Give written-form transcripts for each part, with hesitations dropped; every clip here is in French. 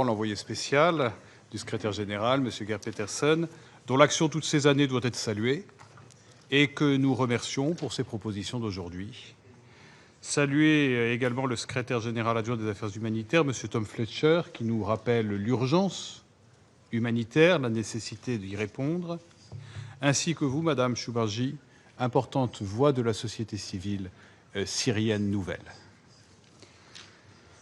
L'envoyé spécial du secrétaire général, M. Geir Petersen, dont l'action toutes ces années doit être saluée et que nous remercions pour ses propositions d'aujourd'hui. Saluer également le secrétaire général adjoint des affaires humanitaires, M. Tom Fletcher, qui nous rappelle l'urgence humanitaire, la nécessité d'y répondre, ainsi que vous, Madame Choubarji, importante voix de la société civile syrienne nouvelle.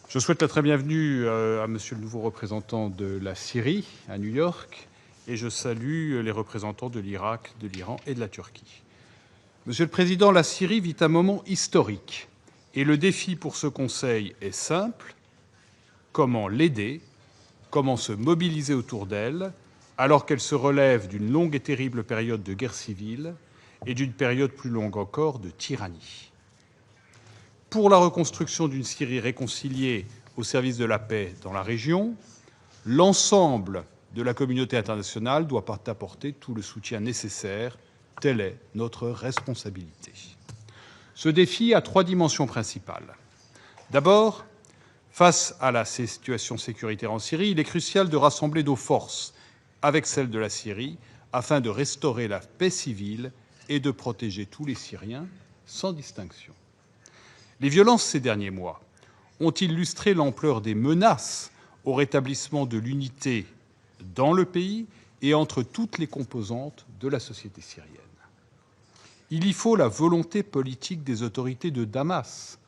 Je souhaite la très bienvenue à Monsieur le nouveau représentant de la Syrie à New York et je salue les représentants de l'Irak, de l'Iran et de la Turquie. Monsieur le Président, la Syrie vit un moment historique et le défi pour ce Conseil est simple. Comment l'aider? Comment se mobiliser autour d'elle alors qu'elle se relève d'une longue et terrible période de guerre civile et d'une période plus longue encore de tyrannie? Pour la reconstruction d'une Syrie réconciliée au service de la paix dans la région, l'ensemble de la communauté internationale doit apporter tout le soutien nécessaire. Telle est notre responsabilité. Ce défi a trois dimensions principales. D'abord, face à la situation sécuritaire en Syrie, il est crucial de rassembler nos forces avec celles de la Syrie afin de restaurer la paix civile et de protéger tous les Syriens sans distinction. Les violences ces derniers mois ont illustré l'ampleur des menaces au rétablissement de l'unité dans le pays et entre toutes les composantes de la société syrienne. Il y faut la volonté politique des autorités de Damas,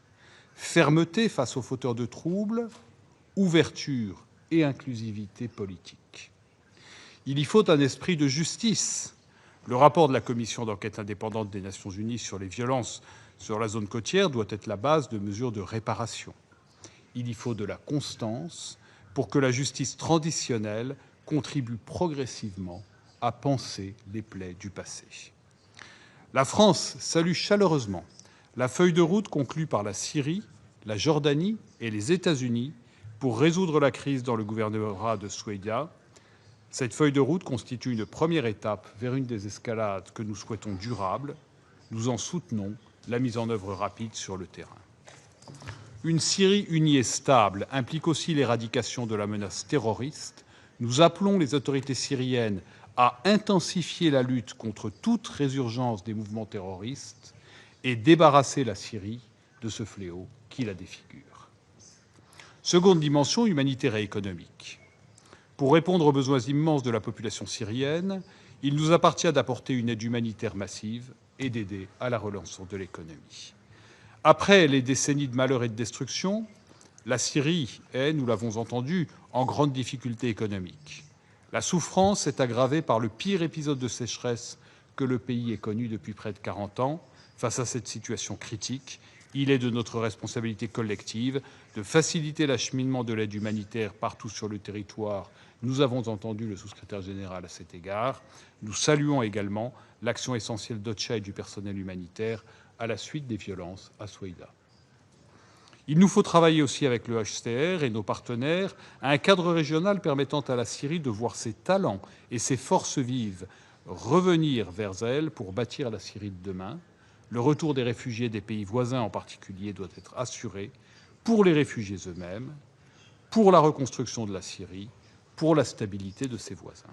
fermeté face aux fauteurs de troubles, ouverture et inclusivité politique. Il y faut un esprit de justice. Le rapport de la commission d'enquête indépendante des Nations unies sur les violences sur la zone côtière doit être la base de mesures de réparation. Il y faut de la constance pour que la justice transitionnelle contribue progressivement à panser les plaies du passé. La France salue chaleureusement la feuille de route conclue par la Syrie, la Jordanie et les États-Unis pour résoudre la crise dans le gouvernorat de Soueïda. Cette feuille de route constitue une première étape vers une désescalade que nous souhaitons durable. Nous en soutenons la mise en œuvre rapide sur le terrain. Une Syrie unie et stable implique aussi l'éradication de la menace terroriste. Nous appelons les autorités syriennes à intensifier la lutte contre toute résurgence des mouvements terroristes et débarrasser la Syrie de ce fléau qui la défigure. Seconde dimension, humanitaire et économique. Pour répondre aux besoins immenses de la population syrienne, il nous appartient d'apporter une aide humanitaire massive et d'aider à la relance de l'économie. Après les décennies de malheur et de destruction, la Syrie est, nous l'avons entendu, en grande difficulté économique. La souffrance est aggravée par le pire épisode de sécheresse que le pays ait connu depuis près de 40 ans. Face à cette situation critique, il est de notre responsabilité collective de faciliter l'acheminement de l'aide humanitaire partout sur le territoire. Nous avons entendu le sous-secrétaire général à cet égard. Nous saluons également l'action essentielle d'OCHA et du personnel humanitaire à la suite des violences à Soueïda. Il nous faut travailler aussi avec le HCR et nos partenaires à un cadre régional permettant à la Syrie de voir ses talents et ses forces vives revenir vers elle pour bâtir la Syrie de demain. Le retour des réfugiés des pays voisins en particulier doit être assuré pour les réfugiés eux-mêmes, pour la reconstruction de la Syrie, pour la stabilité de ses voisins.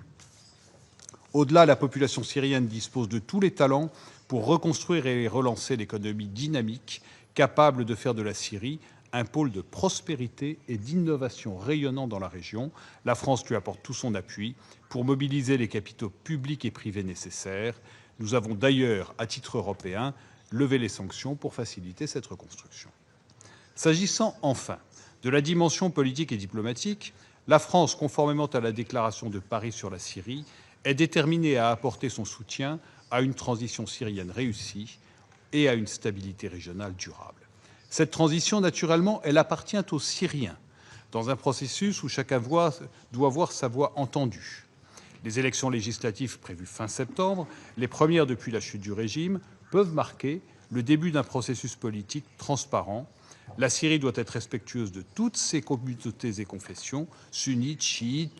Au-delà, la population syrienne dispose de tous les talents pour reconstruire et relancer l'économie dynamique, capable de faire de la Syrie un pôle de prospérité et d'innovation rayonnant dans la région. La France lui apporte tout son appui pour mobiliser les capitaux publics et privés nécessaires. Nous avons d'ailleurs, à titre européen, levé les sanctions pour faciliter cette reconstruction. S'agissant enfin de la dimension politique et diplomatique, la France, conformément à la déclaration de Paris sur la Syrie, est déterminée à apporter son soutien à une transition syrienne réussie et à une stabilité régionale durable. Cette transition, naturellement, elle appartient aux Syriens, dans un processus où chacun doit voir sa voix entendue. Les élections législatives prévues fin septembre, les premières depuis la chute du régime, peuvent marquer le début d'un processus politique transparent. La Syrie doit être respectueuse de toutes ses communautés et confessions, sunnites, chiites,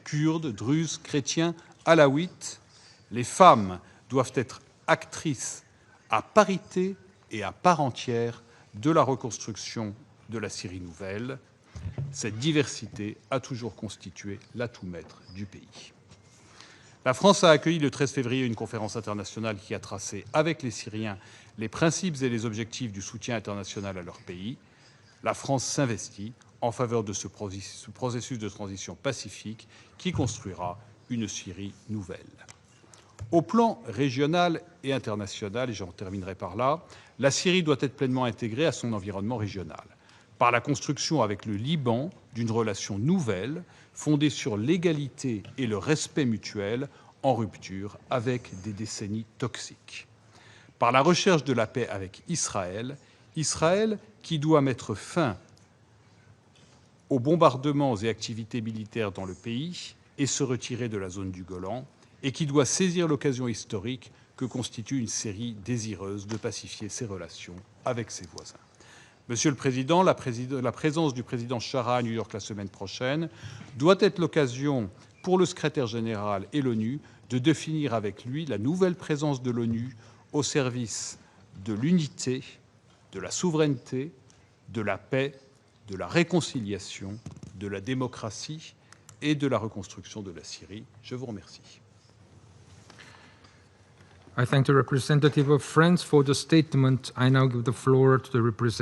kurdes, druzes, chrétiens, alaouites. Les femmes doivent être actrices à parité et à part entière de la reconstruction de la Syrie nouvelle. Cette diversité a toujours constitué l'atout maître du pays. La France a accueilli le 13 février une conférence internationale qui a tracé avec les Syriens les principes et les objectifs du soutien international à leur pays. La France s'investit en faveur de ce processus de transition pacifique qui construira une Syrie nouvelle. Au plan régional et international, et j'en terminerai par là, la Syrie doit être pleinement intégrée à son environnement régional, par la construction avec le Liban d'une relation nouvelle, fondée sur l'égalité et le respect mutuel, en rupture avec des décennies toxiques. Par la recherche de la paix avec Israël, Israël qui doit mettre fin aux bombardements et activités militaires dans le pays et se retirer de la zone du Golan, et qui doit saisir l'occasion historique que constitue une Syrie désireuse de pacifier ses relations avec ses voisins. Monsieur le Président, la présence du président Chara à New York la semaine prochaine doit être l'occasion pour le secrétaire général et l'ONU de définir avec lui la nouvelle présence de l'ONU au service de l'unité, de la souveraineté, de la paix, de la réconciliation, de la démocratie et de la reconstruction de la Syrie. Je vous remercie. I thank the representative of France for the statement. I now give the floor to the representative